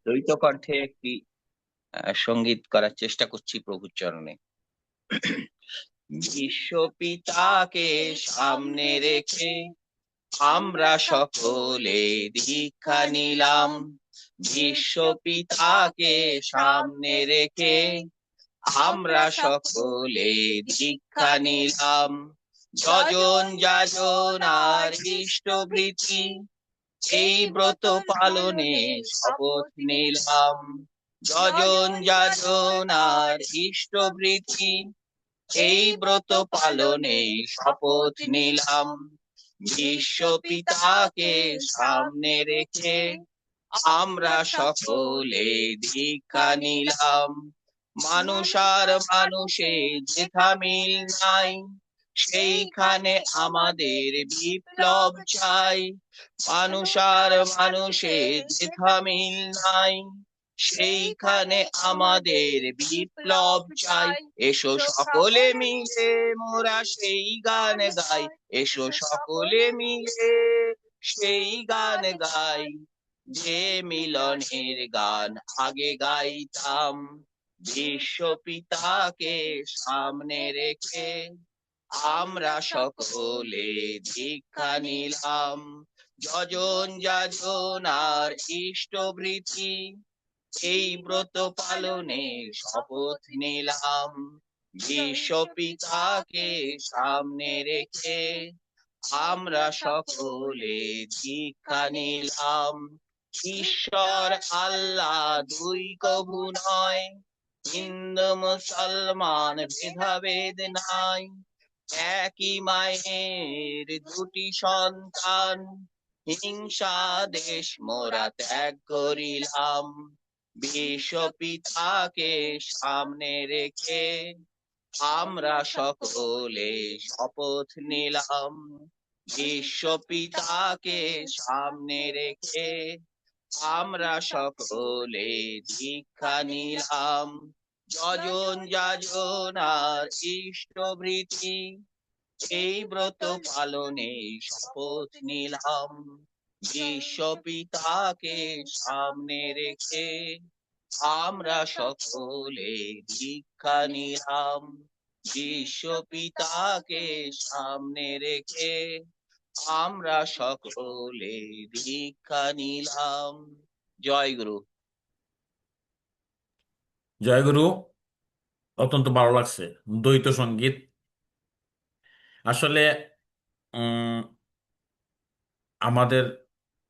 দ্বৈত কণ্ঠে একটি সঙ্গীত করার চেষ্টা করছি প্রভুর চরণে। বিশ্বপিতাকে সামনে রেখে আমরা সকলে দীক্ষা নিলাম। বিশ্বপিতাকে সামনে রেখে আমরা সকলে দীক্ষা নিলাম। যজন যাজন আর ইষ্টবৃত্তি এই ব্রত পালনে শপথ নিলাম। যজন যাজন আর ইষ্টবৃত্তি এই ব্রত পালনে শপথ নিলাম। বিশ্বপিতাকে সামনে রেখে আমরা সকলে দীক্ষা নিলাম। মানুষ আর মানুষে যেথা মিল নাই, সেইখানে আমাদের বিপ্লব চাই। মানুষ আর মানুষে যেথা মিল নাই, সেইখানে আমাদের বিপ্লব চাই। এসো সকলে মিলে মোরা সেই গান গাই, এসো সকলে মিলে সেই গান গাই, যে মিলনের গান আগে গাইতাম। বিশ্বপিতাকে সামনে রেখে আমরা সকলে দীক্ষা নিলাম। যজন যাজন আর ইষ্টবৃত্তি এই ব্রত পালনে শপথ নিলাম। বিশ্বপিতাকে সামনে রেখে আমরা সকলে দীক্ষা নিলাম। ঈশ্বর আল্লাহ দুই কভু নয়, হিন্দু মুসলমান ভেদাভেদ নাই। একই মায়ের দুটি সন্তান, হিংসা দেশ মোরা ত্যাগ করিলাম। বিশ্বপিতাকে সামনে রেখে আমরা সকলে শপথ নিলাম। বিশ্বপিতাকে সামনে রেখে আমরা সকলে দীক্ষা নিলাম। যজন যাজন আর ইষ্টবৃত্তি এই ব্রত পালনে শপথ নিলাম। বিশ্বপিতাকে সামনে রেখে আমরা সকলে দীক্ষা নিলাম। বিশ্বপিতাকে সামনে রেখে আমরা সকলে দীক্ষা নিলাম। জয় গুরু। জয়গুরু। অত্যন্ত ভালো লাগছে। দ্বৈত সঙ্গীত আসলে উম, আমাদের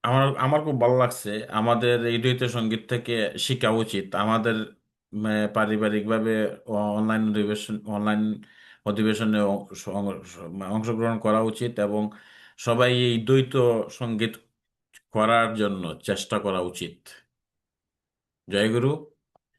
আমার আমার খুব ভালো লাগছে। আমাদের এই দ্বৈত সঙ্গীত থেকে শেখা উচিত। আমাদের পারিবারিকভাবে অনলাইন অধিবেশনে অংশগ্রহণ করা উচিত এবং সবাই এই দ্বৈত সঙ্গীত করার জন্য চেষ্টা করা উচিত। জয়গুরু।